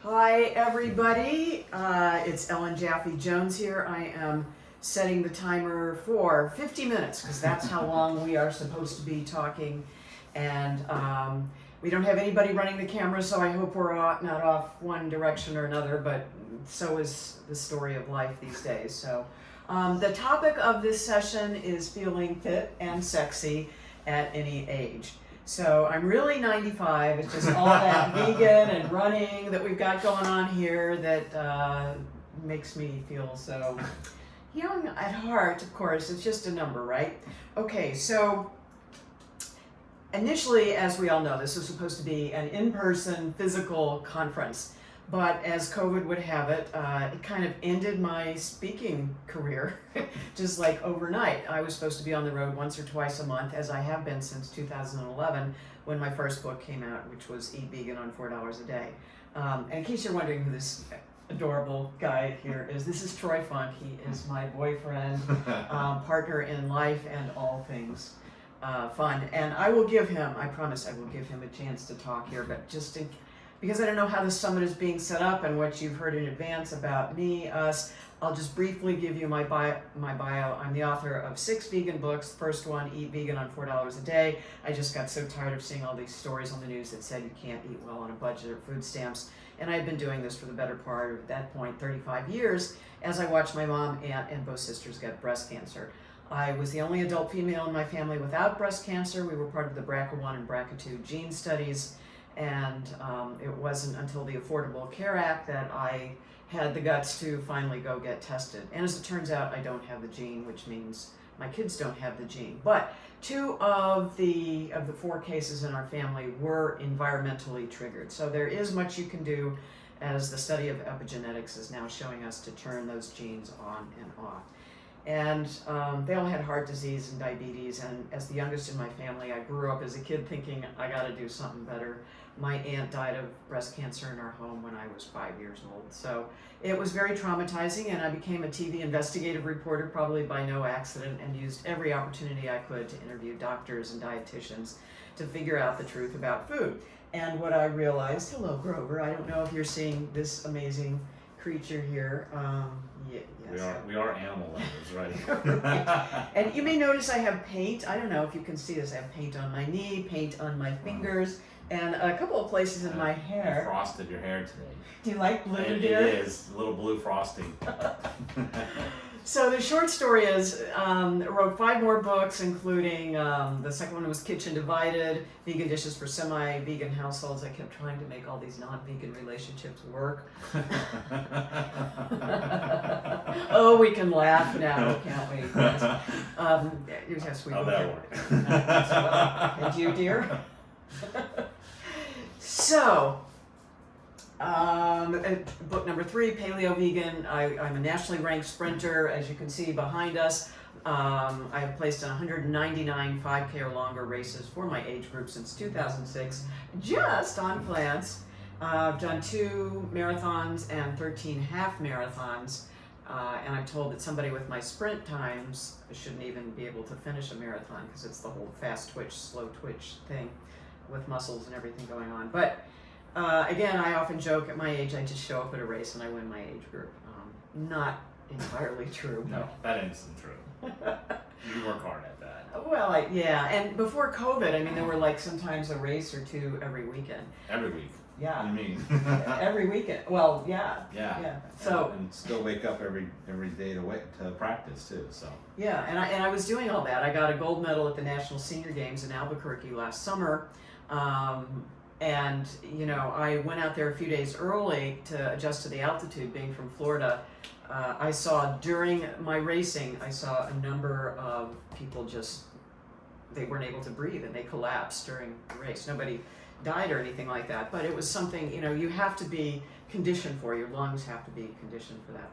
Hi everybody, it's Jaffe Jones here. I am setting the timer for 50 minutes because that's how long we are supposed to be talking, and we don't have anybody running the camera, so I hope we're not off one direction or another, but so is the story of life these days. So the topic of this session is feeling fit and sexy at any age. So I'm really 95. It's just all that vegan and running that we've got going on here that makes me feel so young at heart. Of course, it's just a number, right? Okay, so initially, as we all know, this was supposed to be an in-person physical conference. But as COVID would have it, it kind of ended my speaking career just like overnight. I was supposed to be on the road once or twice a month, as I have been since 2011 when my first book came out, which was Eat Vegan on $4 a Day. And in case you're wondering who this adorable guy here is, this is Troy Funk. He is my boyfriend, partner in life and all things fun. And I will give him, I promise I will give him a chance to talk here, but just because I don't know how the summit is being set up and what you've heard in advance about me, us, I'll just briefly give you my bio. I'm the author of 6 vegan books. The first one, Eat Vegan on $4 a Day. I just got so tired of seeing all these stories on the news that said you can't eat well on a budget or food stamps. And I've been doing this for the better part of, at that point, 35 years, as I watched my mom, aunt, and both sisters get breast cancer. I was the only adult female in my family without breast cancer. We were part of the BRCA1 and BRCA2 gene studies. And it wasn't until the Affordable Care Act that I had the guts to finally go get tested. And as it turns out, I don't have the gene, which means my kids don't have the gene. But 2 of the 4 cases in our family were environmentally triggered. So there is much you can do, as the study of epigenetics is now showing us, to turn those genes on and off. And they all had heart disease and diabetes, and as the youngest in my family, I grew up as a kid thinking, I gotta do something better. My aunt died of breast cancer in our home when I was 5 years old. So it was very traumatizing, and I became a TV investigative reporter, probably by no accident, and used every opportunity I could to interview doctors and dietitians to figure out the truth about food. And what I realized, hello Grover, I don't know if you're seeing this amazing creature here. Yes. We are animal lovers, right? Right. And you may notice I have paint. I don't know if you can see this. I have paint on my knee, paint on my fingers, and a couple of places in my hair. You frosted your hair today. Do you like blue, dear? It is, a little blue frosting. So the short story is, I wrote 5 more books, including the second one was Kitchen Divided, Vegan Dishes for Semi-Vegan Households. I kept trying to make all these non-vegan relationships work. Oh, we can laugh now, can't we? Yes, we How'd will. that work? And you, dear? So, book number 3, Paleo Vegan. I'm a nationally ranked sprinter, as you can see behind us. I have placed in 199 5K or longer races for my age group since 2006, just on plants. I've done 2 marathons and 13 half marathons, and I'm told that somebody with my sprint times shouldn't even be able to finish a marathon because it's the whole fast twitch, slow twitch thing with muscles and everything going on. But again, I often joke at my age, I just show up at a race and I win my age group. Not entirely true. No, that isn't true. You work hard at that. Well, yeah, and before COVID, I mean, there were like sometimes a race or 2 every weekend. Every week. Yeah. What do you mean? Every weekend. Well, yeah. Yeah. So and still wake up every day to practice too. So. Yeah, and I was doing all that. I got a gold medal at the National Senior Games in Albuquerque last summer. And, you know, I went out there a few days early to adjust to the altitude, being from Florida. I saw during my racing, I saw a number of people they weren't able to breathe and they collapsed during the race. Nobody died or anything like that, but it was something, you know, you have to be conditioned for. Your lungs have to be conditioned for that.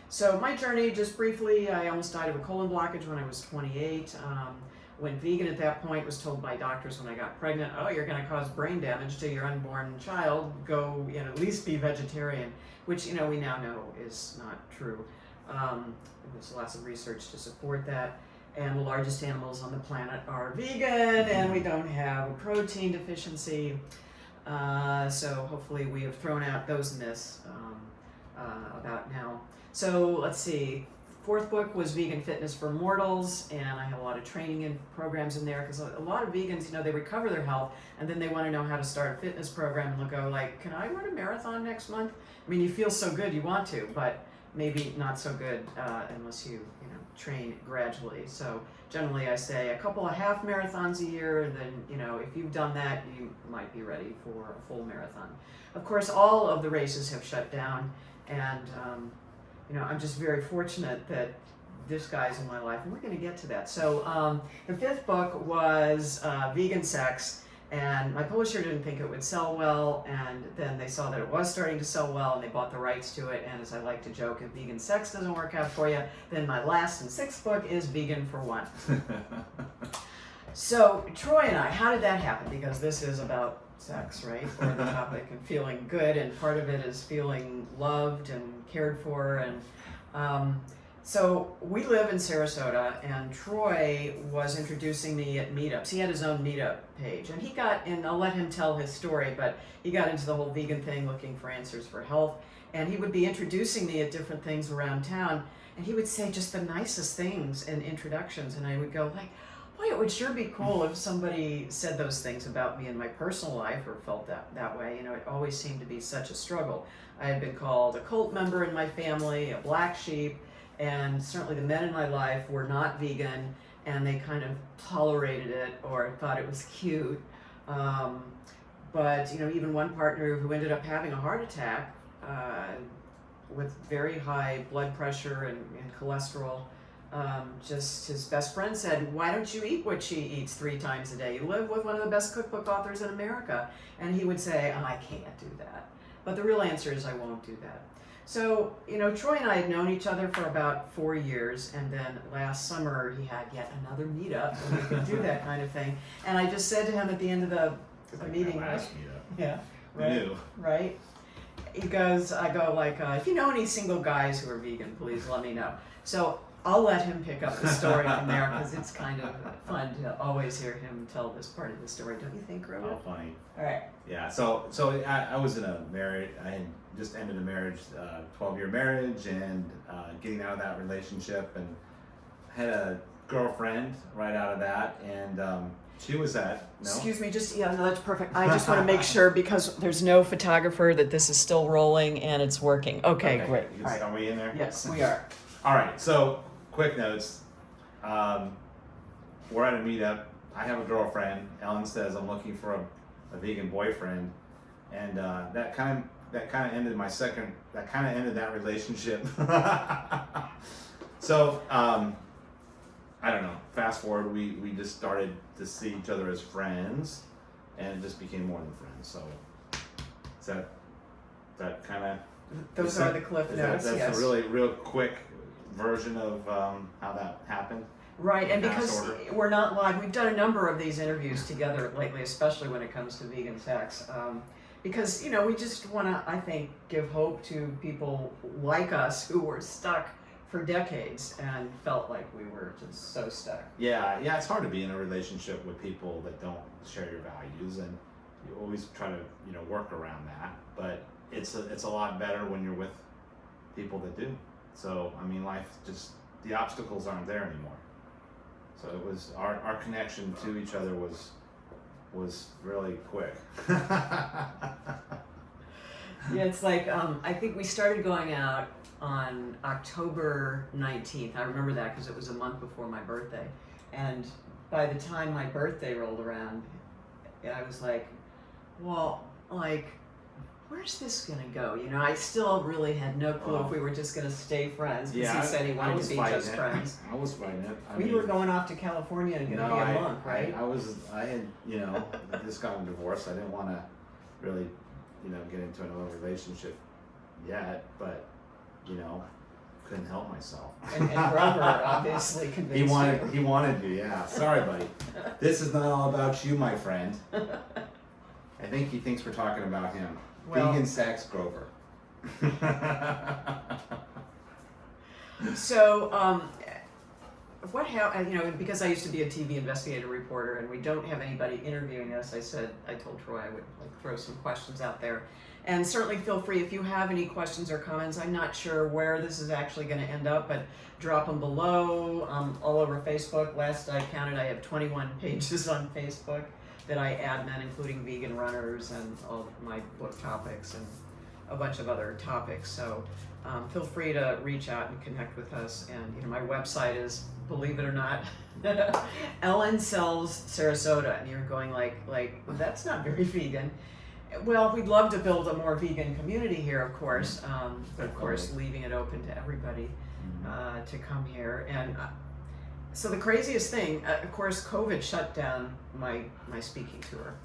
So my journey, just briefly, I almost died of a colon blockage when I was 28. Went vegan at that point, was told by doctors when I got pregnant, oh, you're going to cause brain damage to your unborn child, go, you know, at least be vegetarian, which, you know, we now know is not true. There's lots of research to support that. And the largest animals on the planet are vegan, and we don't have a protein deficiency. So hopefully we have thrown out those myths about now. So let's see. Fourth book was Vegan Fitness for Mortals, and I have a lot of training and programs in there because a lot of vegans, they recover their health and then they want to know how to start a fitness program, and they'll go like, can I run a marathon next month? I mean, you feel so good, you want to, but maybe not so good unless you train gradually. So generally I say a couple of half marathons a year, and then if you've done that, you might be ready for a full marathon. Of course, all of the races have shut down, and I'm just very fortunate that this guy's in my life, and we're going to get to that. So the fifth book was Vegan Sex, and my publisher didn't think it would sell well, and then they saw that it was starting to sell well, and they bought the rights to it. And as I like to joke, if Vegan Sex doesn't work out for you, then my last and sixth book is Vegan for One. So Troy and I, how did that happen? Because this is about sex, right? Or the topic, and feeling good, and part of it is feeling loved and cared for. And so we live in Sarasota, and Troy was introducing me at meetups. He had his own meetup page, and I'll let him tell his story, but he got into the whole vegan thing, looking for answers for health, and he would be introducing me at different things around town, and he would say just the nicest things and introductions, and I would go like, boy, it would sure be cool if somebody said those things about me in my personal life or felt that way. It always seemed to be such a struggle. I had been called a cult member in my family, a black sheep, and certainly the men in my life were not vegan, and they kind of tolerated it or thought it was cute. But even one partner who ended up having a heart attack with very high blood pressure and cholesterol, just his best friend said, why don't you eat what she eats 3 times a day? You live with one of the best cookbook authors in America. And he would say, I can't do that. But the real answer is I won't do that. So, Troy and I had known each other for about 4 years, and then last summer he had yet another meetup and we could do that kind of thing. And I just said to him at the end of the meeting, last meetup. Yeah, We knew. right? I go like, if you know any single guys who are vegan, please let me know. So I'll let him pick up the story from there, because it's kind of fun to always hear him tell this part of the story, don't you think, Rowan? Oh, funny. All right. Yeah, so I was in a marriage, I had just ended a marriage, 12-year marriage, and getting out of that relationship, and had a girlfriend right out of that, and she was at, no? Excuse me, no, that's perfect. I just want to make sure, because there's no photographer, that this is still rolling and it's working. Okay, great. All right. Are we in there? Yes, we are. All right, so quick notes. We're at a meetup. I have a girlfriend. Ellen says I'm looking for a vegan boyfriend, and that kind of ended that relationship. So I don't know. Fast forward, we just started to see each other as friends, and it just became more than friends. So is that kind of Those are the cliff notes. That's yes. a really real quick version of how that happened. Right, and Fast because order. we're not live, we've done a number of these interviews together lately, especially when it comes to vegan sex. Because, we just want to, I think, give hope to people like us who were stuck for decades and felt like we were just so stuck. Yeah, it's hard to be in a relationship with people that don't share your values, and you always try to, work around that. But it's a lot better when you're with people that do. So, life just, the obstacles aren't there anymore. So it was, our connection to each other was really quick. Yeah, it's like, I think we started going out on October 19th. I remember that because it was a month before my birthday. And by the time my birthday rolled around, I was like, well, where's this gonna go? I still really had no clue if we were just gonna stay friends, because he said he wanted to be just friends. I was fighting it. We were going off to California and gonna be a monk, right? I had, just gotten divorced. I didn't want to really, get into another relationship yet, but, couldn't help myself. And Grover obviously convinced you. He wanted to, yeah. Sorry, buddy. This is not all about you, my friend. I think he thinks we're talking about him. Well, Vegan sex, Grover. So, because I used to be a TV investigative reporter and we don't have anybody interviewing us, I told Troy I would throw some questions out there. And certainly feel free if you have any questions or comments. I'm not sure where this is actually going to end up, but drop them below, all over Facebook. Last I counted, I have 21 pages on Facebook that I admin, including vegan runners and all of my book topics and a bunch of other topics. So feel free to reach out and connect with us. And my website is, believe it or not, Ellen Sells Sarasota. And you're going like well, that's not very vegan. Well, we'd love to build a more vegan community here, of course, but of course leaving it open to everybody to come here. And so the craziest thing, of course, COVID shut down my speaking tour.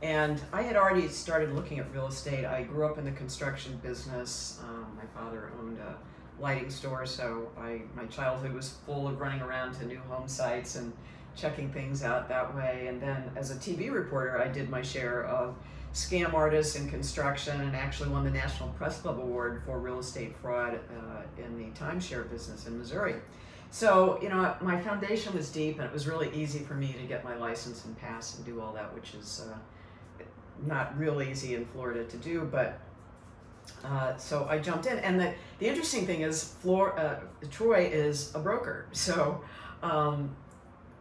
And I had already started looking at real estate. I grew up in the construction business. My father owned a lighting store, so my childhood was full of running around to new home sites and checking things out that way. And then as a TV reporter, I did my share of scam artists in construction and actually won the National Press Club Award for real estate fraud in the timeshare business in Missouri. So, my foundation was deep, and it was really easy for me to get my license and pass and do all that, which is not real easy in Florida to do, but so I jumped in. And the interesting thing is Troy is a broker. So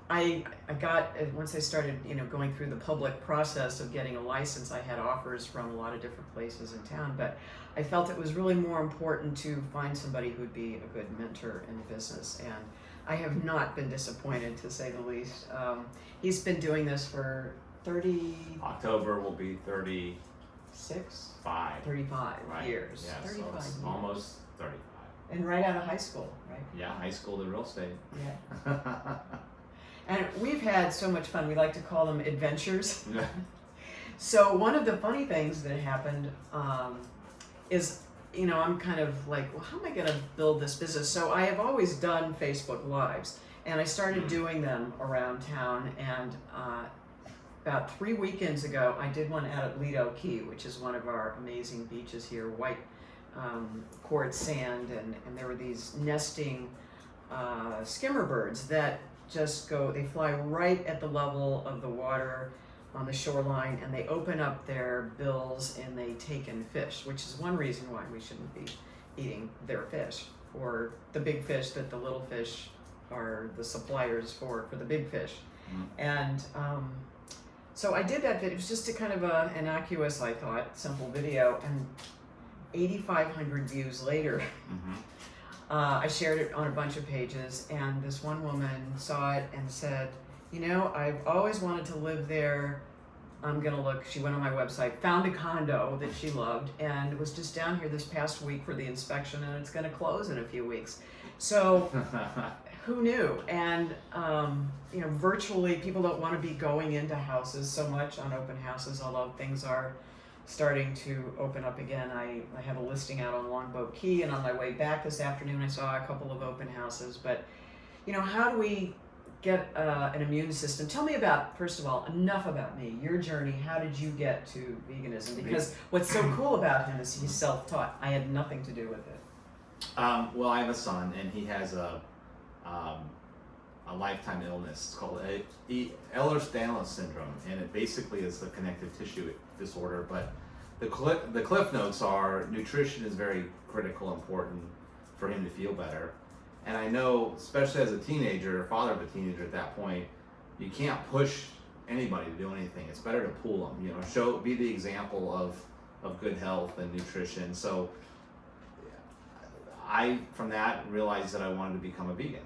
I got, once I started, going through the public process of getting a license, I had offers from a lot of different places in town, but I felt it was really more important to find somebody who'd be a good mentor in the business. And I have not been disappointed, to say the least. He's been doing this for October will be 35 35 years. Yeah, 35 so it's years. almost 35. And right out of high school, right? Yeah, high school to real estate. Yeah. And we've had so much fun. We like to call them adventures. So one of the funny things that happened is, I'm kind of like, well, how am I going to build this business? So I have always done Facebook Lives, and I started doing them around town. And about 3 weekends ago, I did one out at Lido Key, which is one of our amazing beaches here, white quartz sand, and there were these nesting skimmer birds that they fly right at the level of the water on the shoreline, and they open up their bills and they take in fish, which is one reason why we shouldn't be eating their fish, or the big fish that the little fish are the suppliers for the big fish. And so I did that video. It was just a kind of a innocuous, I thought, simple video, and 8,500 views later, I shared it on a bunch of pages, and this one woman saw it and said, I've always wanted to live there. I'm gonna look. She went on my website, found a condo that she loved, and was just down here this past week for the inspection, and it's gonna close in a few weeks. So who knew? And virtually people don't want to be going into houses so much on open houses, although things are starting to open up again. I have a listing out on Longboat Key, and on my way back this afternoon I saw a couple of open houses. But how do we get an immune system? Tell me about, first of all, enough about me, your journey. How did you get to veganism? Because what's so cool about him is he's self-taught. I had nothing to do with it. Well, I have a son, and he has a lifetime illness. It's called Ehlers-Danlos syndrome, and it basically is a connective tissue disorder. But the cliff notes are nutrition is very critical, important for him to feel better. And I know, especially as a teenager, father of a teenager at that point, you can't push anybody to do anything. It's better to pull them. Be the example of good health and nutrition. So I, from that, realized that I wanted to become a vegan.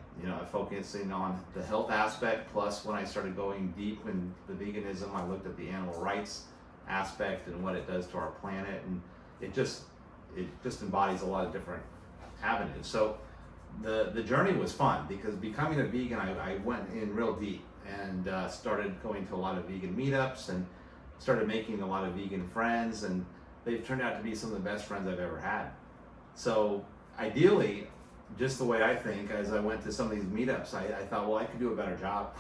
Focusing on the health aspect, plus when I started going deep in the veganism, I looked at the animal rights aspect and what it does to our planet, and it just embodies a lot of different avenues. So the journey was fun, because becoming a vegan, I went in real deep and started going to a lot of vegan meetups and started making a lot of vegan friends, and they've turned out to be some of the best friends I've ever had. So ideally, just the way I think, as I went to some of these meetups, I thought, well, I could do a better job.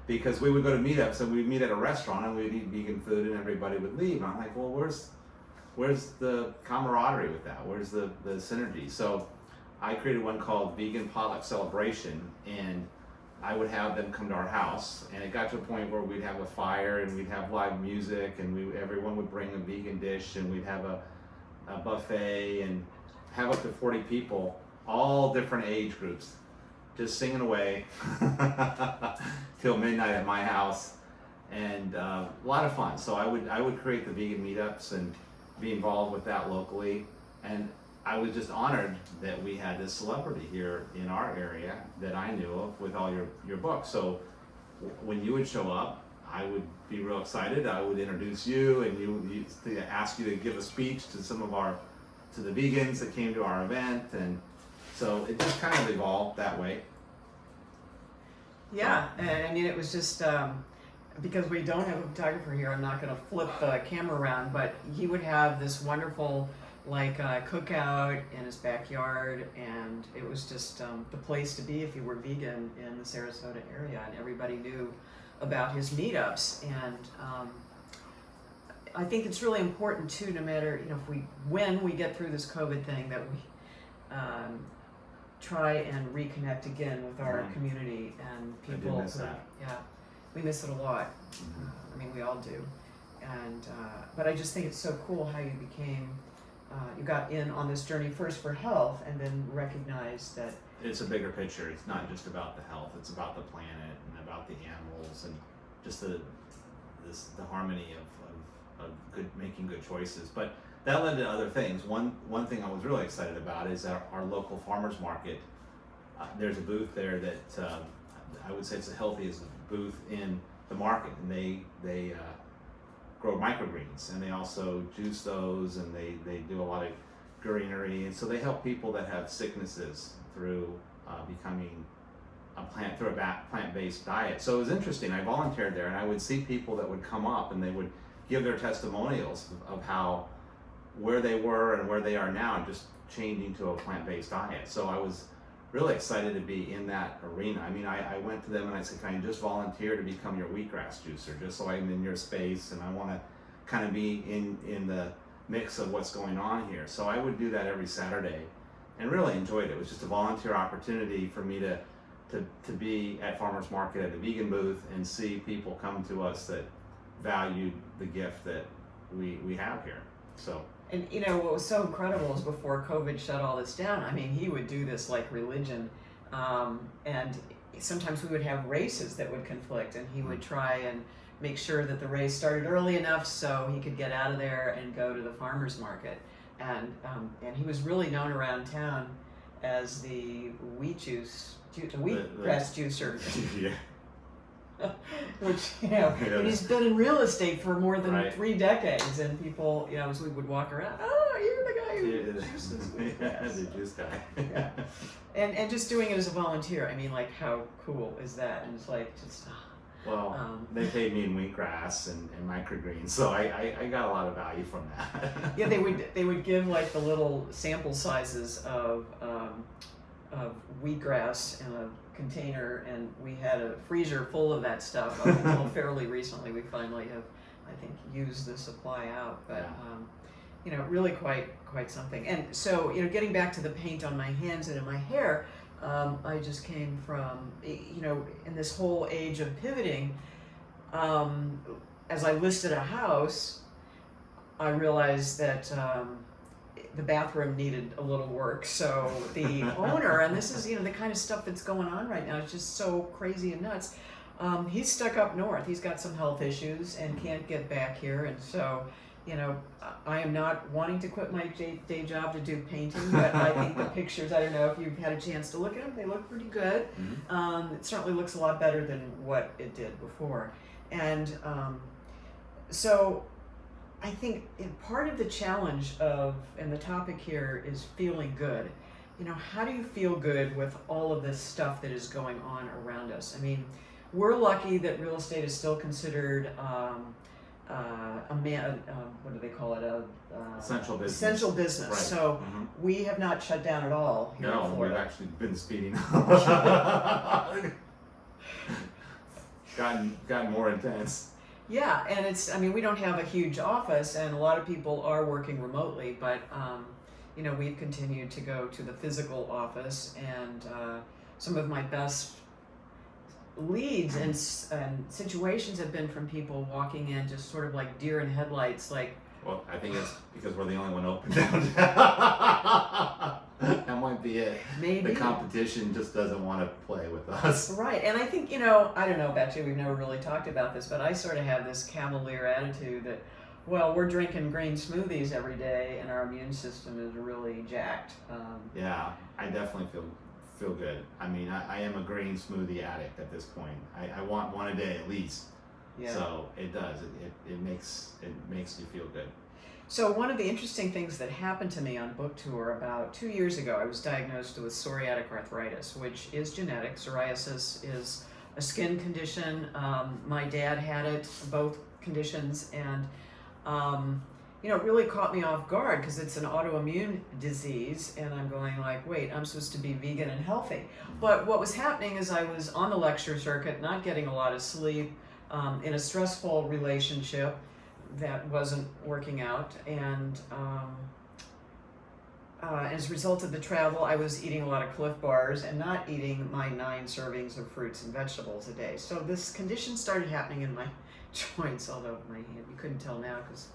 Because we would go to meetups and we'd meet at a restaurant and we'd eat vegan food and everybody would leave. And I'm like, well, where's the camaraderie with that? Where's the synergy? So I created one called Vegan Potluck Celebration, and I would have them come to our house, and it got to a point where we'd have a fire and we'd have live music, and everyone would bring a vegan dish, and we'd have a buffet and have up to 40 people, all different age groups, just singing away till midnight at my house, and a lot of fun. So I would create the vegan meetups and be involved with that locally, and I was just honored that we had this celebrity here in our area that I knew of with all your books. So when you would show up, I would be real excited. I would introduce you, and you ask you to give a speech to to the vegans that came to our event, and so it just kind of evolved that way. Yeah, and I mean, it was just because we don't have a photographer here, I'm not going to flip the camera around, but he would have this wonderful cookout in his backyard, and it was just the place to be if you were vegan in the Sarasota area, and everybody knew about his meetups. And I think it's really important too, no matter when we get through this COVID thing, that we try and reconnect again with our community and people. I do miss that. Yeah, we miss it a lot. I mean, we all do. And but I just think it's so cool how you became. You got in on this journey first for health, and then recognized that it's a bigger picture. It's not just about the health. It's about the planet and about the animals and just the harmony of making good choices. But that led to other things. One thing I was really excited about is our local farmers market. There's a booth there that I would say it's the healthiest booth in the market, and they grow microgreens, and they also juice those, and they do a lot of greenery, and so they help people that have sicknesses through becoming a plant-based diet. So it was interesting. I volunteered there, and I would see people that would come up and they would give their testimonials of where they were and where they are now, just changing to a plant-based diet. So I was really excited to be in that arena. I mean, I went to them and I said, can I just volunteer to become your wheatgrass juicer, just so I'm in your space, and I want to kind of be in the mix of what's going on here. So I would do that every Saturday and really enjoyed it. It was just a volunteer opportunity for me to be at farmers market at the vegan booth and see people come to us that valued the gift that we have here. So. And what was so incredible is before COVID shut all this down, I mean, he would do this like religion, and sometimes we would have races that would conflict, and he would try and make sure that the race started early enough so he could get out of there and go to the farmer's market. And he was really known around town as the wheatgrass juicer. Yeah. Which, and he's been in real estate for more than 3 decades, and people, as we would walk around, oh, you're the guy who juices wheatgrass. The juice guy. Yeah. And just doing it as a volunteer, I mean, like, how cool is that? And it's like, just, well, they paid me in wheatgrass and microgreens, so I got a lot of value from that. Yeah, they would give like the little sample sizes of wheatgrass in a container, and we had a freezer full of that stuff up until fairly recently. We finally have, I think, used the supply out, but really quite something. And so, getting back to the paint on my hands and in my hair, I just came from, in this whole age of pivoting, as I listed a house, I realized that the bathroom needed a little work. So the owner, and this is, the kind of stuff that's going on right now, it's just so crazy and nuts. He's stuck up north. He's got some health issues and can't get back here. And so, I am not wanting to quit my day job to do painting, but I think the pictures, I don't know if you've had a chance to look at them, they look pretty good. Mm-hmm. It certainly looks a lot better than what it did before. And so I think part of the challenge and the topic here is feeling good. How do you feel good with all of this stuff that is going on around us? I mean, we're lucky that real estate is still considered what do they call it? Essential business. Essential business. Right. So we have not shut down at all here in Florida. We've actually been speeding. gotten more intense. Yeah, and we don't have a huge office, and a lot of people are working remotely, but we've continued to go to the physical office, and some of my best leads and situations have been from people walking in just sort of like deer in headlights, like, well, I think it's because we're the only one open downtown. That might be it. maybe. The competition just doesn't want to play with us. Right, and I think, I don't know about you, we've never really talked about this, but I sort of have this cavalier attitude that, well, we're drinking green smoothies every day and our immune system is really jacked. Yeah, I definitely feel good. I mean, I am a green smoothie addict at this point. I want one a day at least. Yeah. So it does. It makes you feel good. So one of the interesting things that happened to me on book tour about 2 years ago, I was diagnosed with psoriatic arthritis, which is genetic. Psoriasis is a skin condition. My dad had it, both conditions, and it really caught me off guard because it's an autoimmune disease, and I'm going like, wait, I'm supposed to be vegan and healthy. But what was happening is I was on the lecture circuit, not getting a lot of sleep, in a stressful relationship that wasn't working out, and as a result of the travel, I was eating a lot of Cliff Bars and not eating my 9 servings of fruits and vegetables a day. So this condition started happening in my joints, although my hand, you couldn't tell now because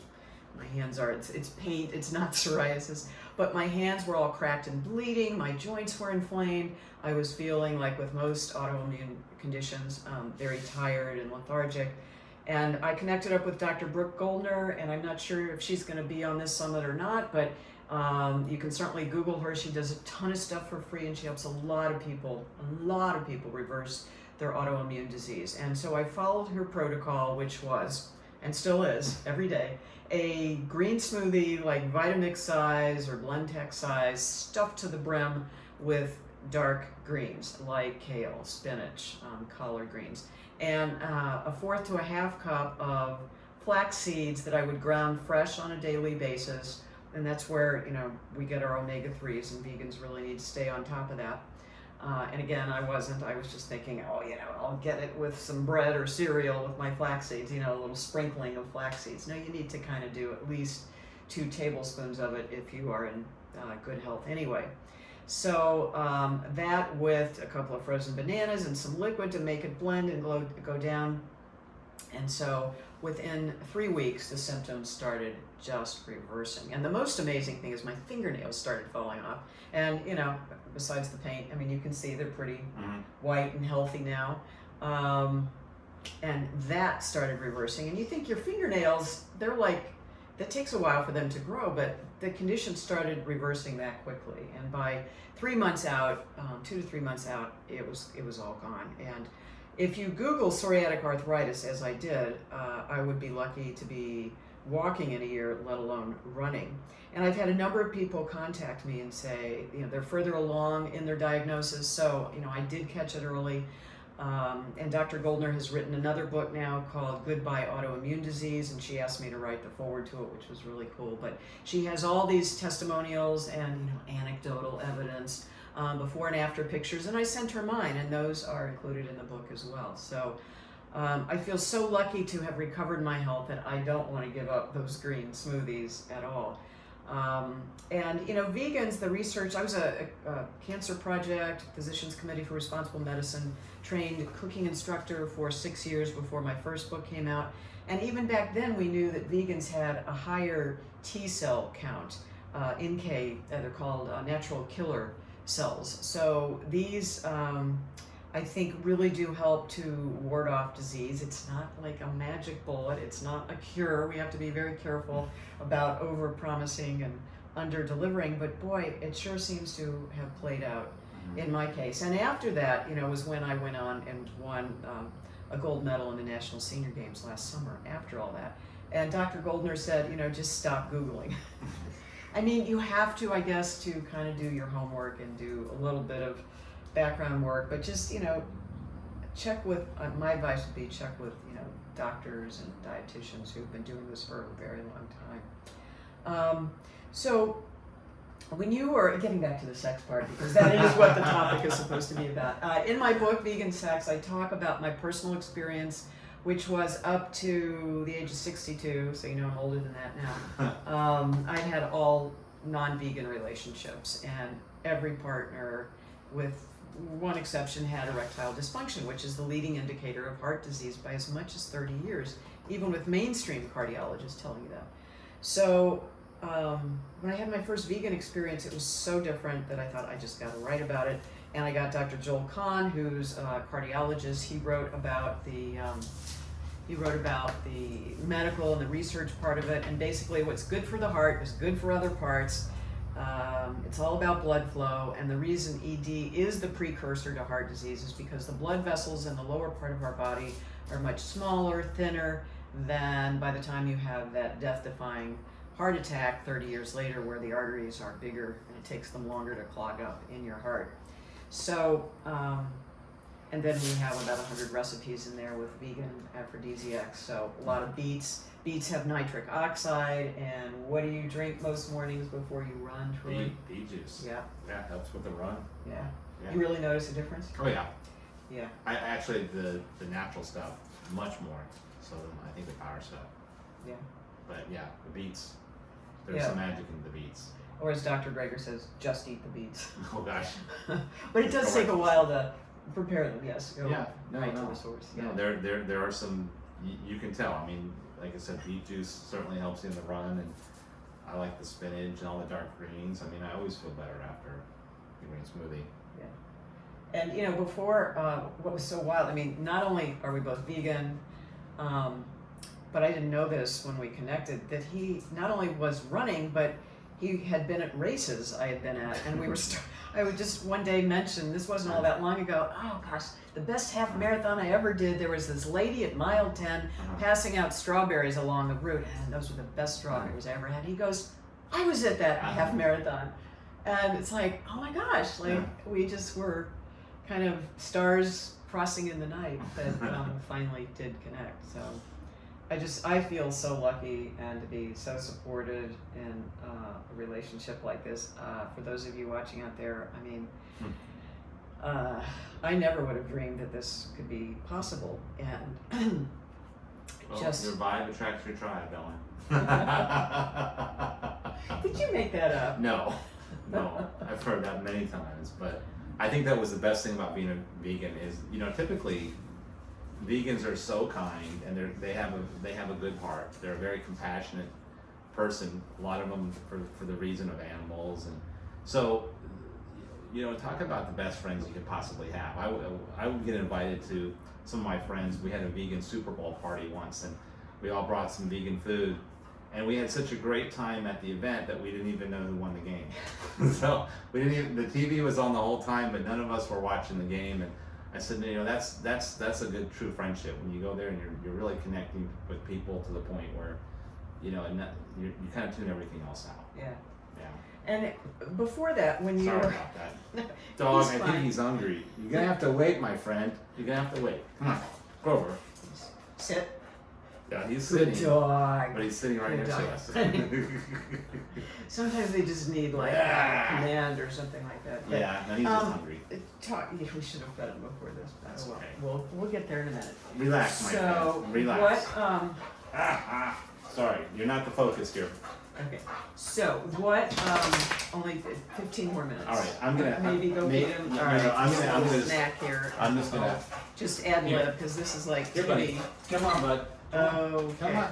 my hands are, it's paint, it's not psoriasis, but my hands were all cracked and bleeding, my joints were inflamed, I was feeling like with most autoimmune conditions, very tired and lethargic. And I connected up with Dr. Brooke Goldner, and I'm not sure if she's going to be on this summit or not, but you can certainly Google her. She does a ton of stuff for free, and she helps a lot of people reverse their autoimmune disease. And so I followed her protocol, which was, and still is, every day, a green smoothie, like Vitamix size or Blendtec size, stuffed to the brim with dark greens, like kale, spinach, collard greens, and a 1/4 to a 1/2 cup of flax seeds that I would ground fresh on a daily basis. And that's where, we get our omega-3s, and vegans really need to stay on top of that. And again, I was just thinking, I'll get it with some bread or cereal with my flax seeds, a little sprinkling of flax seeds. No, you need to kind of do at least 2 tablespoons of it if you are in good health anyway. So that with a couple of frozen bananas and some liquid to make it blend and go down. And so within 3 weeks, the symptoms started just reversing. And the most amazing thing is my fingernails started falling off. And, besides the paint, you can see they're pretty white and healthy now. And that started reversing. And you think your fingernails, that takes a while for them to grow, but the condition started reversing that quickly. And by 3 months out, 2 to 3 months out, it was all gone. And if you Google psoriatic arthritis, as I did, I would be lucky to be walking in a year, let alone running. And I've had a number of people contact me and say, they're further along in their diagnosis, so, I did catch it early. And Dr. Goldner has written another book now called Goodbye Autoimmune Disease, and she asked me to write the foreword to it, which was really cool. But she has all these testimonials and anecdotal evidence, before and after pictures, and I sent her mine, and those are included in the book as well. So I feel so lucky to have recovered my health that I don't want to give up those green smoothies at all. And vegans, the research, I was a Cancer Project, Physicians Committee for Responsible Medicine, trained cooking instructor for 6 years before my first book came out. And even back then we knew that vegans had a higher T cell count, NK, they're called natural killer cells. So these, I think, really do help to ward off disease. It's not like a magic bullet. It's not a cure. We have to be very careful about over-promising and under-delivering, but boy, it sure seems to have played out in my case. And after that, was when I went on and won a gold medal in the National Senior Games last summer, after all that. And Dr. Goldner said, just stop Googling. You have to, I guess, to kind of do your homework and do a little bit of background work, but just, check with, my advice would be check with, doctors and dietitians who've been doing this for a very long time. So when you were, getting back to the sex part, because that is what the topic is supposed to be about. In my book, Vegan Sex, I talk about my personal experience, which was up to the age of 62, so I'm older than that now. I had all non-vegan relationships, and every partner, with one exception, had erectile dysfunction, which is the leading indicator of heart disease by as much as 30 years, even with mainstream cardiologists telling you that. So when I had my first vegan experience, it was so different that I thought I just got to write about it. And I got Dr. Joel Kahn, who's a cardiologist. He wrote about the medical and the research part of it, and basically what's good for the heart is good for other parts. It's all about blood flow, and the reason ED is the precursor to heart disease is because the blood vessels in the lower part of our body are much smaller, thinner than by the time you have that death-defying heart attack 30 years later, where the arteries are bigger and it takes them longer to clog up in your heart. So, and then we have about 100 recipes in there with vegan aphrodisiacs. So a lot of beets. Beets have nitric oxide. And what do you drink most mornings before you run, Troy? Beet juice. Yeah. Yeah, helps with the run. Yeah. Yeah. You really notice a difference? Oh yeah. Yeah. I actually the natural stuff much more so than I think the power stuff. Yeah. But yeah, the beets. There's Yeah. some magic in the beets. Or as Dr. Greger says, just eat the beets. Oh gosh. But it does take a while to prepare them. Yes. Go Yeah. right No. to the source. No, there are some you can tell. I mean, like I said, beet juice certainly helps you in the run, and I like the spinach and all the dark greens. I mean, I always feel better after a green smoothie. Yeah. And you know, before what was so wild, I mean, not only are we both vegan, but I didn't know this when we connected, that he not only was running, but he had been at races I had been at, and we were I would just one day mention, this wasn't all that long ago, oh gosh, the best half marathon I ever did, there was this lady at mile 10 passing out strawberries along the route, and those were the best strawberries I ever had. He goes, I was at that half marathon. And it's like, oh my gosh, like we just were kind of stars crossing in the night that finally did connect. So I feel so lucky and to be so supported in a relationship like this. For those of you watching out there, I mean, I never would have dreamed that this could be possible. And Well, just your vibe attracts your tribe, Ellen. did you make that up? No, I've heard that many times, but I think that was the best thing about being a vegan is, you know, typically vegans are so kind and they have a good heart. They're a very compassionate person. A lot of them for the reason of animals, and so, you know, talk about the best friends you could possibly have. I would get invited to some of my friends. We had a vegan Super Bowl party once, and we all brought some vegan food. And we had such a great time at the event that we didn't even know who won the game. So we didn't even, the TV was on the whole time, but none of us were watching the game. And I said, you know, that's a good true friendship when you go there and you're really connecting with people to the point where, you know, and you kind of tune everything else out. Yeah. Yeah. And before that, when you Sorry were about that. Dog, He's I fine. think he's hungry. You're gonna have to wait, my friend. You're gonna have to wait. Come on, go over. sit, Yeah, he's good sitting. dog. But he's sitting right Good next to dog. us. Sometimes they just need like Yeah. a command or something like that. But, Yeah, no, he's just hungry. yeah, we should have fed him before this. But That's okay. We'll get there in a minute. Relax, my So friend. Relax. what? Sorry, you're not the focus here. Okay. So what? Only 15 more minutes. All right, I'm gonna maybe go feed him. No, All right. I'm just a gonna little snack here. I'm just gonna. Just ad Here. lib because this is like Here, buddy. TV. Come on, bud. Okay.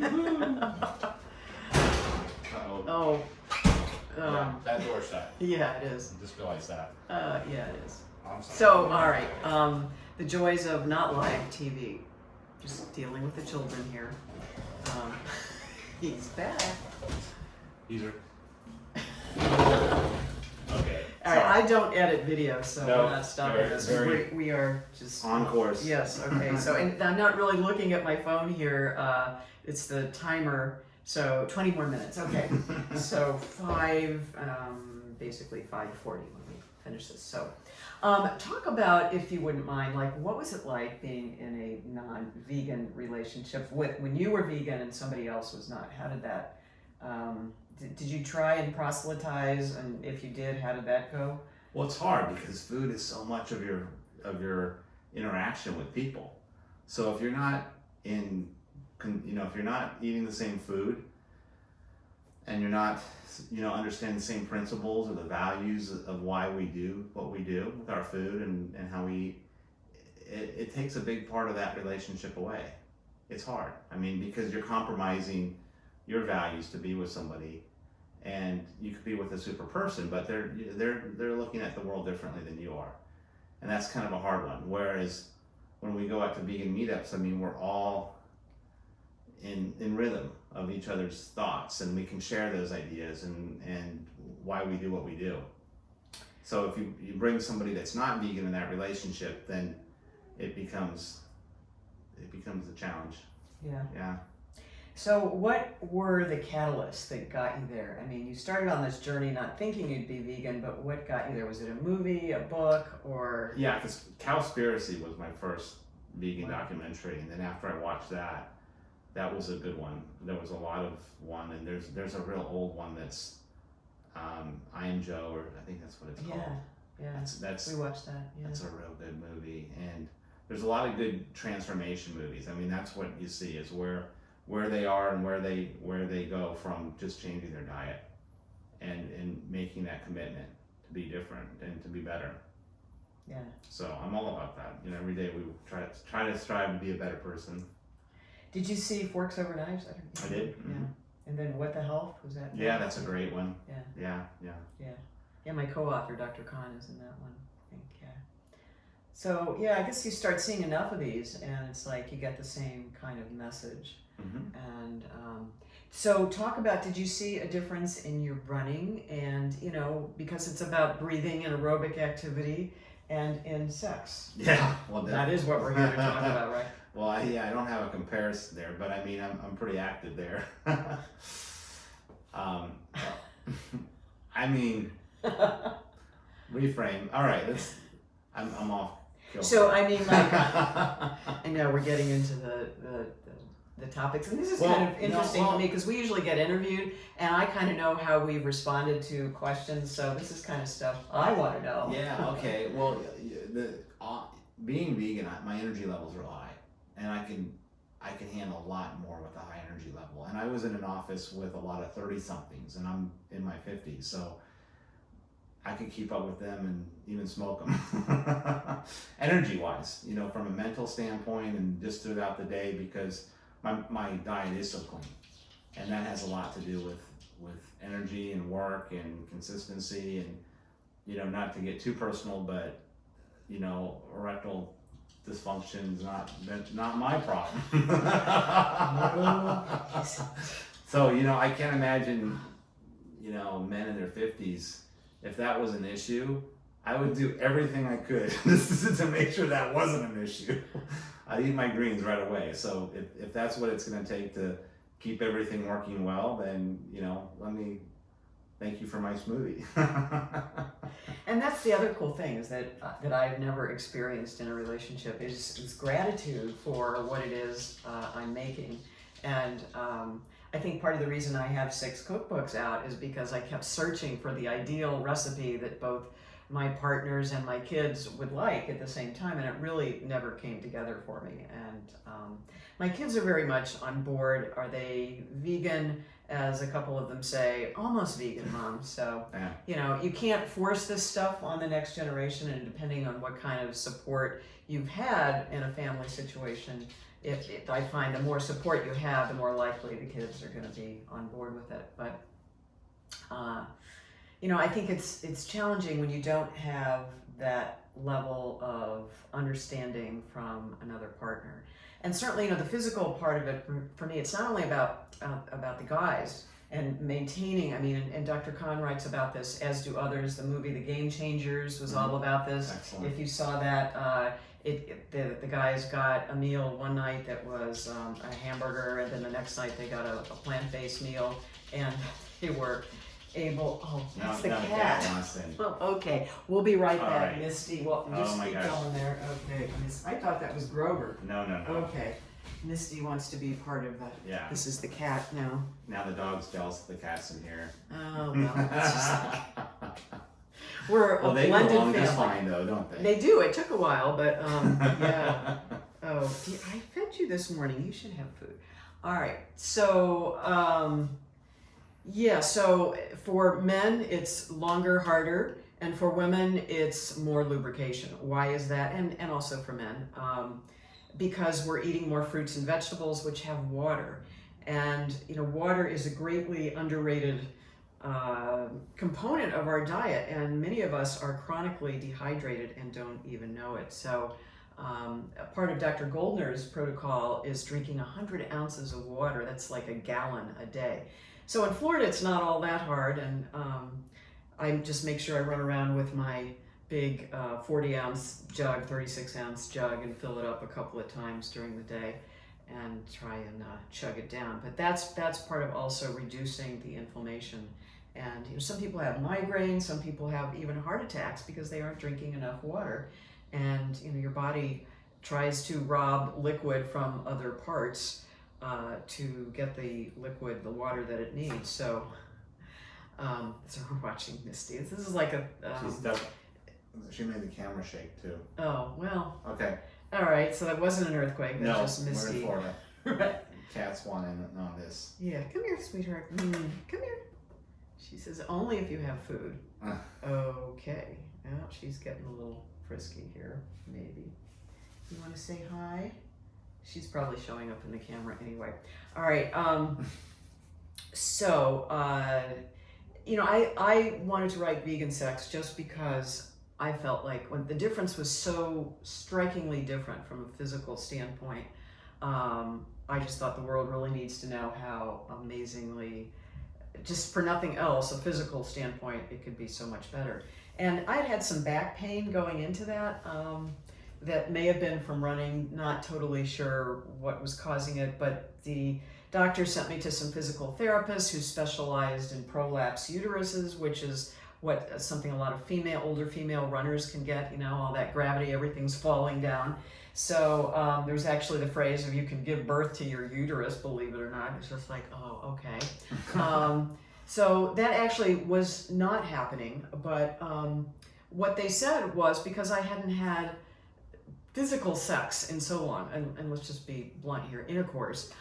Come on. Uh-oh. Oh. Yeah, that door's shut. Yeah, it is. Just realized that. Yeah, it is. I'm sorry. So, all right. The joys of not live TV. Just dealing with the children here. He's back. These are. Okay. All right. I don't edit video, so No, we're not stopping very- this. very We are just on course. Yes. Okay. So, and I'm not really looking at my phone here. It's the timer. So 20 more minutes. Okay. So basically 5:40 when we finish this. So, talk about, if you wouldn't mind, like what was it like being in a non-vegan relationship when you were vegan and somebody else was not? How did that? Did you try and proselytize? And if you did, how did that go? Well, it's hard because food is so much of your interaction with people. So if you're not if you're not eating the same food, and and you're not, understand the same principles or the values of why we do what we do with our food and how we eat, it takes a big part of that relationship away. It's hard. I mean, because you're compromising your values to be with somebody, and you could be with a super person, but they're looking at the world differently than you are, and that's kind of a hard one. Whereas when we go out to vegan meetups, I mean, we're all in rhythm of each other's thoughts, and we can share those ideas and why we do what we do. So if you bring somebody that's not vegan in that relationship, then it becomes a challenge. Yeah. So what were the catalysts that got you there? I mean, you started on this journey not thinking you'd be vegan, but what got you there? Was it a movie, a book, or? Yeah, because Cowspiracy was my first vegan documentary, and then after I watched that was a good one. There was a lot of one, and there's a real old one that's I Am Joe, or I think that's what it's called. Yeah. That's we watched that. Yeah. That's a real good movie, and there's a lot of good transformation movies. I mean, that's what you see is where they are and where they go from just changing their diet and making that commitment to be different and to be better. Yeah. So I'm all about that. Every day we try to strive to be a better person. Did you see Forks Over Knives? I did. Mm-hmm. Yeah. And then What the Health was that? Yeah, that's a great one. Yeah. Yeah, my co-author, Dr. Khan, is in that one, I think, yeah. So, yeah, I guess you start seeing enough of these, and it's like you get the same kind of message. Mm-hmm. And so talk about, did you see a difference in your running? And, because it's about breathing and aerobic activity and in sex. Yeah, well, that is what we're here to talk about, right? Well, I don't have a comparison there, but I mean, I'm pretty active there. I mean, reframe. All right, I'm off. So I mean, like, I know we're getting into the topics, and this is kind of interesting for me because we usually get interviewed, and I kind of know how we've responded to questions. So this is kind of stuff I want to know. Yeah. Okay. Well, being vegan, my energy levels are high, and I can handle a lot more with a high energy level. And I was in an office with a lot of 30-somethings, and I'm in my 50s, so I could keep up with them and even smoke them. Energy-wise, from a mental standpoint and just throughout the day, because my diet is so clean, and that has a lot to do with energy and work and consistency, and not to get too personal, but erectile dysfunction is not my problem. So I can't imagine men in their 50s, if that was an issue, I would do everything I could to make sure that wasn't an issue. I'd eat my greens right away. So if that's what it's going to take to keep everything working well, then let me thank you for my smoothie. And that's the other cool thing is that I've never experienced in a relationship is gratitude for what it is I'm making. And I think part of the reason I have 6 cookbooks out is because I kept searching for the ideal recipe that both my partners and my kids would like at the same time, and it really never came together for me. And my kids are very much on board. Are they vegan? As a couple of them say, almost vegan, Mom. So, you can't force this stuff on the next generation, and depending on what kind of support you've had in a family situation, if I find the more support you have, the more likely the kids are going to be on board with it. But, I think it's challenging when you don't have that level of understanding from another partner. And certainly, the physical part of it, for me, it's not only about the guys and maintaining, and Dr. Khan writes about this, as do others. The movie The Game Changers was all about this. Excellent. If you saw that, the guys got a meal one night that was a hamburger, and then the next night they got a plant-based meal, and they were able, that's the cat. Oh, okay, we'll be right back, right. Misty. Well, just keep going there. Okay, I thought that was Grover. No. Okay, Misty wants to be part of that. Yeah. This is the cat now. Now the dog's jealous of the cat's in here. Oh, no. It's just like, we're a they blended belong family. just fine, though, don't they? They do. It took a while, but yeah. Oh, I fed you this morning. You should have food. All right. So, Yeah, so for men, it's longer, harder, and for women, it's more lubrication. Why is that? And also for men, because we're eating more fruits and vegetables, which have water. And, water is a greatly underrated component of our diet, and many of us are chronically dehydrated and don't even know it. So, a part of Dr. Goldner's protocol is drinking 100 ounces of water. That's like a gallon a day. So in Florida, it's not all that hard, and I just make sure I run around with my big 40-ounce jug, 36-ounce jug, and fill it up a couple of times during the day and try and chug it down. But that's part of also reducing the inflammation. And some people have migraines, some people have even heart attacks because they aren't drinking enough water. And your body tries to rob liquid from other parts to get the water that it needs. So we're watching Misty. This is like she made the camera shake too. Oh, well. Okay. All right, so that wasn't an earthquake. That was just Misty. We're in Florida. Right. Cats want in on this. Yeah, come here, sweetheart. Come here. She says, only if you have food. Okay. Well, she's getting a little frisky here, maybe. You want to say hi? She's probably showing up in the camera anyway. All right. So, I wanted to write Vegan Sex just because I felt like when the difference was so strikingly different from a physical standpoint, I just thought the world really needs to know how amazingly, just for nothing else, a physical standpoint, it could be so much better. And I'd had some back pain going into that, that may have been from running, not totally sure what was causing it, but the doctor sent me to some physical therapists who specialized in prolapse uteruses, which is something a lot of older female runners can get, all that gravity, everything's falling down. So there's actually the phrase of you can give birth to your uterus, believe it or not. It's just like, oh, okay. So that actually was not happening, but what they said was because I hadn't had physical sex in so long, and let's just be blunt here, intercourse,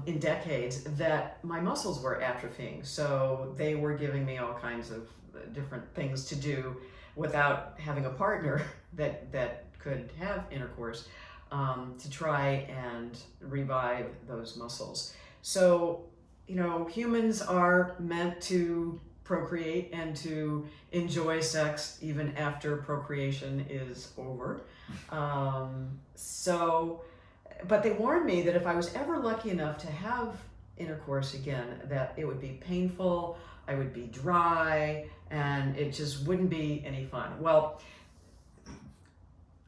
in decades, that my muscles were atrophying. So they were giving me all kinds of different things to do without having a partner that could have intercourse, to try and revive those muscles. So, humans are meant to procreate and to enjoy sex even after procreation is over. But they warned me that if I was ever lucky enough to have intercourse again, that it would be painful, I would be dry, and it just wouldn't be any fun. Well,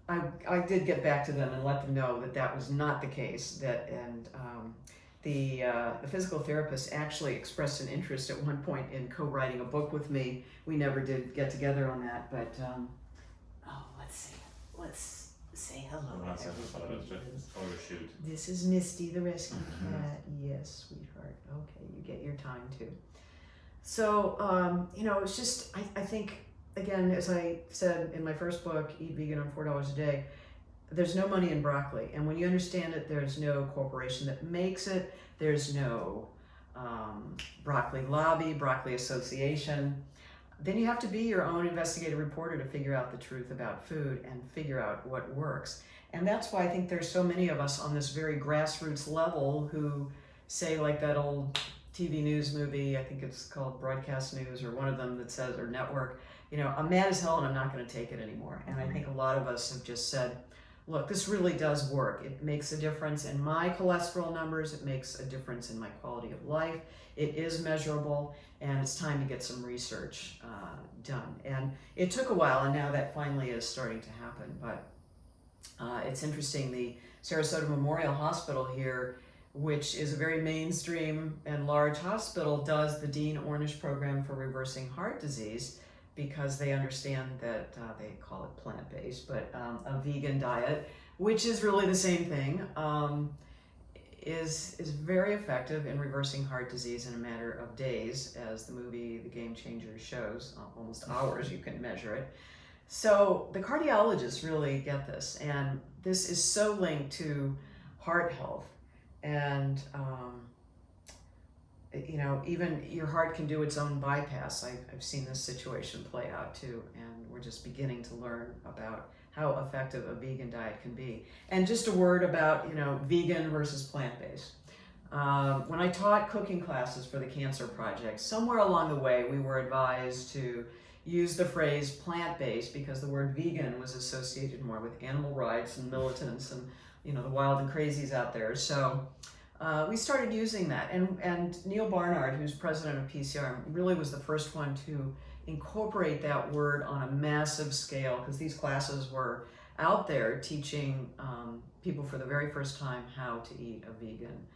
I did get back to them and let them know that was not the case. The physical therapist actually expressed an interest at one point in co-writing a book with me. We never did get together on that, but let's say hello to everybody. Shoot. This is Misty, the rescue cat. Yes, sweetheart. Okay, you get your time too. So, it's just, I think, again, as I said in my first book, Eat Vegan on $4 a Day, there's no money in broccoli. And when you understand it, there's no corporation that makes it. There's no broccoli lobby, broccoli association. Then you have to be your own investigative reporter to figure out the truth about food and figure out what works. And that's why I think there's so many of us on this very grassroots level who say, like that old TV news movie, I think it's called Broadcast News, or one of them that says, or Network, I'm mad as hell and I'm not going to take it anymore. And I think a lot of us have just said, look, this really does work. It makes a difference in my cholesterol numbers. It makes a difference in my quality of life. It is measurable, and it's time to get some research done. And it took a while, and now that finally is starting to happen. But it's interesting, the Sarasota Memorial Hospital here, which is a very mainstream and large hospital, does the Dean Ornish program for reversing heart disease, because they understand that they call it plant-based, but a vegan diet, which is really the same thing, is very effective in reversing heart disease in a matter of days, as the movie The Game Changer shows, almost hours you can measure it. So the cardiologists really get this, and this is so linked to heart health. And you know, even your heart can do its own bypass. I've seen this situation play out too, and we're just beginning to learn about how effective a vegan diet can be. And just a word about, you know, vegan versus plant-based. When I taught cooking classes for the Cancer Project, somewhere along the way we were advised to use the phrase plant-based because the word vegan was associated more with animal rights and militants and, you know, the wild and crazies out there. So we started using that. And Neil Barnard, who's president of PCR, really was the first one to incorporate that word on a massive scale, because these classes were out there teaching people for the very first time how to eat a vegan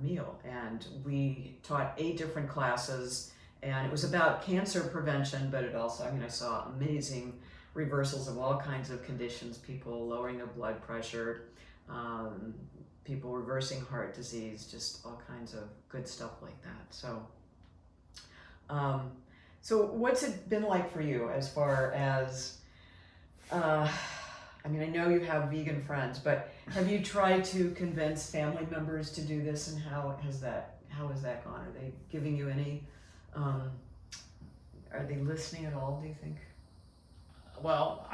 meal. And we taught 8 different classes, and it was about cancer prevention, but it also, I mean, I saw amazing reversals of all kinds of conditions, people lowering their blood pressure, people reversing heart disease, just all kinds of good stuff like that. So, so what's it been like for you as far as, I mean, I know you have vegan friends, but have you tried to convince family members to do this, and how has that gone? Are they giving you any, are they listening at all, do you think? Well,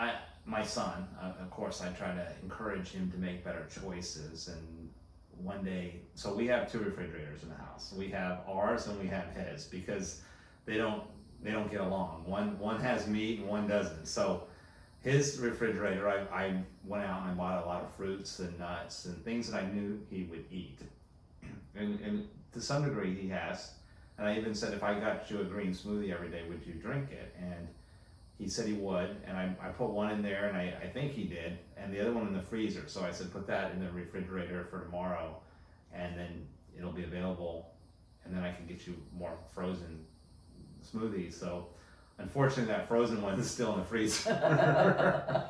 my son, of course, I try to encourage him to make better choices. And one day, so we have 2 refrigerators in the house. We have ours and we have his, because they don't get along. One has meat and one doesn't. So his refrigerator, I went out and I bought a lot of fruits and nuts and things that I knew he would eat. And to some degree he has. And I even said, if I got you a green smoothie every day, would you drink it? And he said he would, and I put one in there, and I think he did, and the other one in the freezer. So I said, put that in the refrigerator for tomorrow, and then it'll be available, and then I can get you more frozen smoothies. So unfortunately, that frozen one is still in the freezer.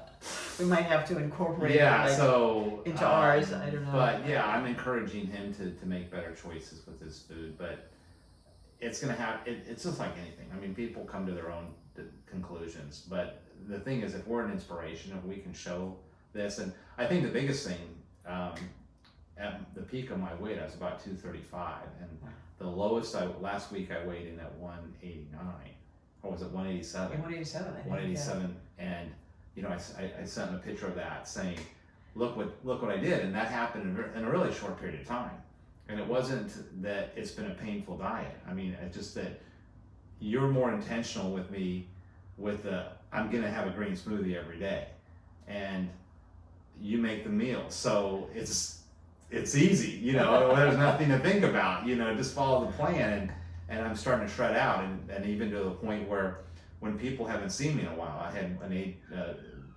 We might have to incorporate it into ours. I don't know. But yeah, I'm encouraging him to make better choices with his food. But it's gonna have. It's just like anything. I mean, people come to their own conclusions. But the thing is, if we're an inspiration, if we can show this, and I think the biggest thing, at the peak of my weight, I was about 235, and the lowest last week I weighed in at 189, or was it 187? 187. I think, 187, and you know, I sent him a picture of that, saying, look what I did, and that happened in a really short period of time. And it wasn't that it's been a painful diet. I mean, it's just that you're more intentional with me with I'm gonna have a green smoothie every day, and you make the meal, so it's easy, you know. There's nothing to think about, you know, just follow the plan. And I'm starting to shred out, and even to the point where when people haven't seen me in a while, I had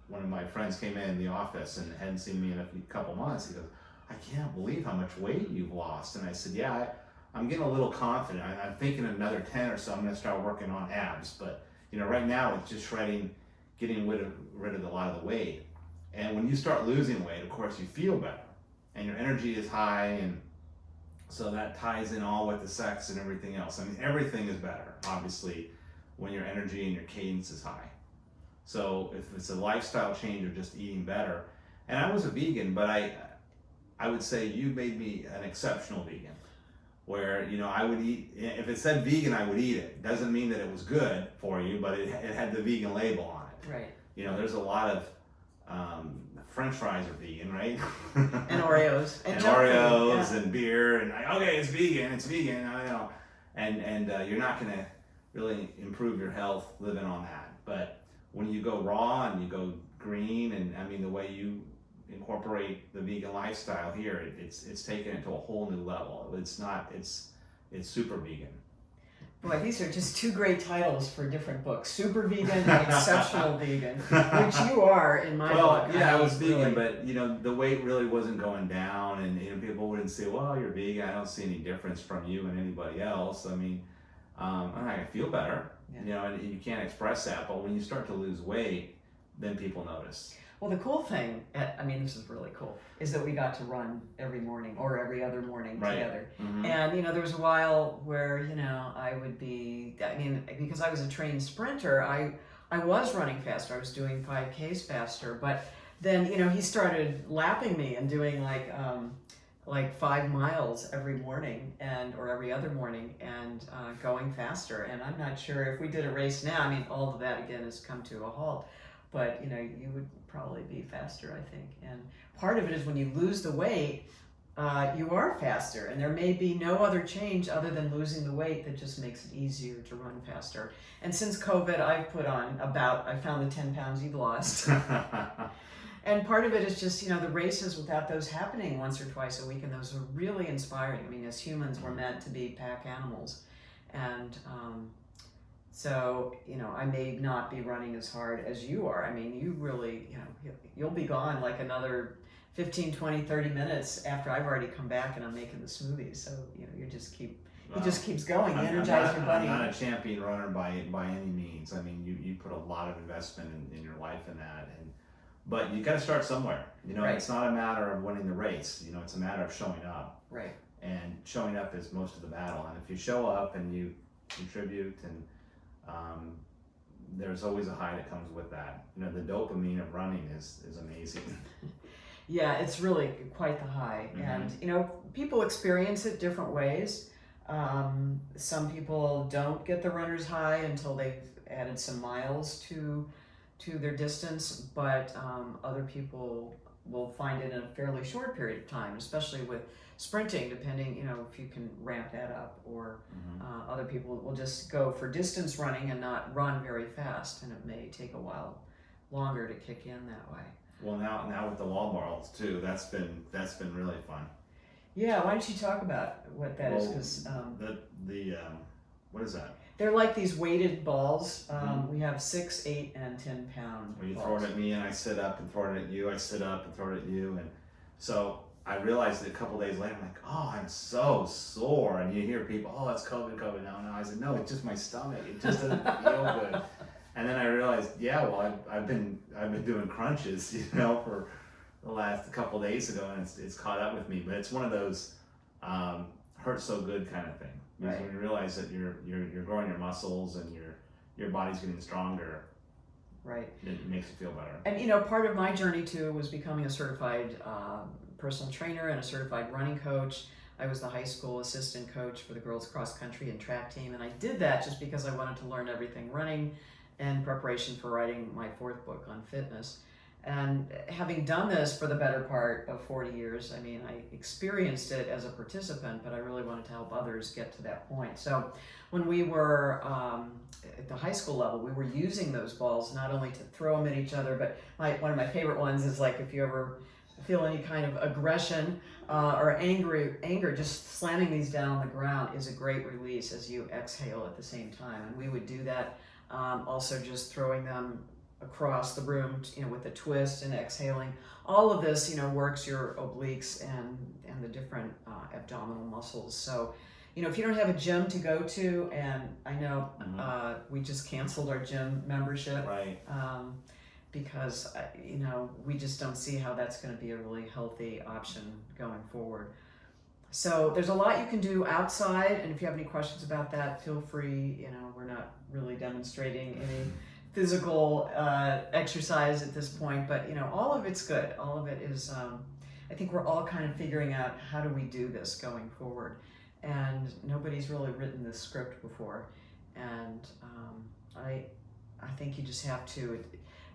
one of my friends came in the office and hadn't seen me in a couple months. He goes, I can't believe how much weight you've lost. And I said, yeah, I'm getting a little confident. I'm thinking another 10 or so, I'm gonna start working on abs. But you know, right now it's just shredding, getting rid of a lot of the weight. And when you start losing weight, of course, you feel better, and your energy is high, and so that ties in all with the sex and everything else. I mean, everything is better, obviously, when your energy and your cadence is high. So if it's a lifestyle change of just eating better, and I was a vegan, but I would say you made me an exceptional vegan, where, you know, I would eat, if it said vegan, I would eat it. Doesn't mean that it was good for you, but it had the vegan label on it. Right. You know, there's a lot of French fries are vegan, right? And Oreos. And Oreos and beer, and okay, it's vegan, I know. And you're not gonna really improve your health living on that. But when you go raw and you go green, and I mean the way you incorporate the vegan lifestyle here, it's taken it to a whole new level. It's super vegan. Boy, these are just 2 great titles for different books: Super Vegan and Exceptional Vegan, which you are in my book. Yeah, I was vegan, but you know, the weight really wasn't going down, and you know, people wouldn't say, well, you're vegan, I don't see any difference from you and anybody else. I mean, I feel better, you know, and you can't express that, but when you start to lose weight, then people notice. Well, the cool thing, I mean, this is really cool, is that we got to run every morning or every other morning together. Mm-hmm. And, you know, there was a while where, you know, I would be, I mean, because I was a trained sprinter, I was running faster. I was doing 5Ks faster. But then, you know, he started lapping me and doing like like 5 miles every morning or every other morning and going faster. And I'm not sure if we did a race now, I mean, all of that again has come to a halt, but you would probably be faster, I think. And part of it is when you lose the weight, you are faster, and there may be no other change other than losing the weight that just makes it easier to run faster. And since COVID, I've put on I found the 10 pounds you've lost. And part of it is just, the races without those happening once or twice a week, and those are really inspiring. I mean, as humans, we're meant to be pack animals. And so, I may not be running as hard as you are. I mean, you really, you'll be gone like another 15, 20, 30 minutes after I've already come back and I'm making the smoothies. So, he just keeps going. Energize your body. I'm not a champion runner by any means. I mean, you put a lot of investment in your life in that. But you got to start somewhere. Right. It's not a matter of winning the race. It's a matter of showing up. Right. And showing up is most of the battle. And if you show up and you contribute, and there's always a high that comes with that. The dopamine of running is amazing. Yeah, it's really quite the high. Mm-hmm. And, people experience it different ways. Some people don't get the runner's high until they've added some miles to their distance, but other people will find it in a fairly short period of time, especially with sprinting, depending, if you can ramp that up, or other people will just go for distance running and not run very fast, and it may take a while longer to kick in that way. Well, now with the wall balls too, that's been really fun. Yeah, why don't you talk about what that is? 'Cause, what is that? they're like these weighted balls. We have 6, 8, and 10 pound When you balls. throw it at me and I sit up and throw it at you, I sit up and throw it at you, and so I realized that a couple days later, I'm like, oh, I'm so sore, and you hear people, oh, it's COVID. No, I said, no, it's just my stomach. It just doesn't feel good. And then I realized, yeah, well, I've been doing crunches, for the last couple of days ago, and it's caught up with me. But it's one of those hurt so good kind of thing. Because Right. when you realize that you're growing your muscles and your body's getting stronger, Right. it makes you feel better. And part of my journey too was becoming a certified personal trainer and a certified running coach. I was the high school assistant coach for the girls cross country and track team, and I did that just because I wanted to learn everything running in preparation for writing my 4th book on fitness. And having done this for the better part of 40 years, I mean, I experienced it as a participant, but I really wanted to help others get to that point. So when we were at the high school level, we were using those balls not only to throw them at each other, but one of my favorite ones is like if you ever feel any kind of aggression or anger, just slamming these down on the ground is a great release as you exhale at the same time. And we would do that, also just throwing them across the room, with a twist and exhaling. All of this, works your obliques and the different abdominal muscles. So, if you don't have a gym to go to, and I know we just canceled our gym membership, Right. Because we just don't see how that's going to be a really healthy option going forward. So there's a lot you can do outside, and if you have any questions about that, feel free. We're not really demonstrating any physical exercise at this point, but all of it's good. All of it is, I think we're all kind of figuring out how do we do this going forward, and nobody's really written this script before, and I think you just have to.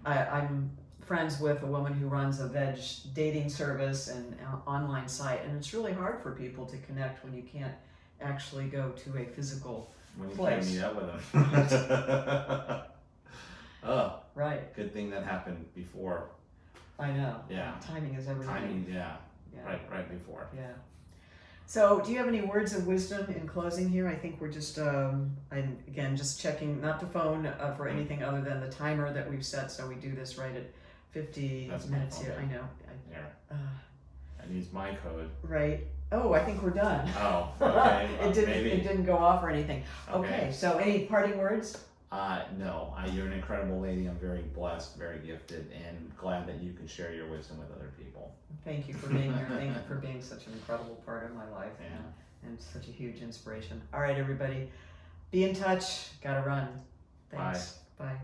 I'm friends with a woman who runs a veg dating service and an online site, and it's really hard for people to connect when you can't actually go to a physical When you place. can't meet up with them. Oh, Right. good thing that happened before. I know. Yeah. Timing is everything. Timing, yeah. Yeah. Right before. Yeah. So, do you have any words of wisdom in closing here? I think we're just, I'm again just checking, not the phone for anything other than the timer that we've set. So we do this right at 50 That's my minutes phone, here. yeah. I know. I use my code. Right. Oh, I think we're done. Oh, okay. It didn't go off or anything. Okay. So, any parting words? No. You're an incredible lady. I'm very blessed, very gifted, and glad that you can share your wisdom with other people. Thank you for being here. Thank you for being such an incredible part of my life. Yeah. And such a huge inspiration. All right, everybody. Be in touch. Gotta run. Thanks. Bye. Bye.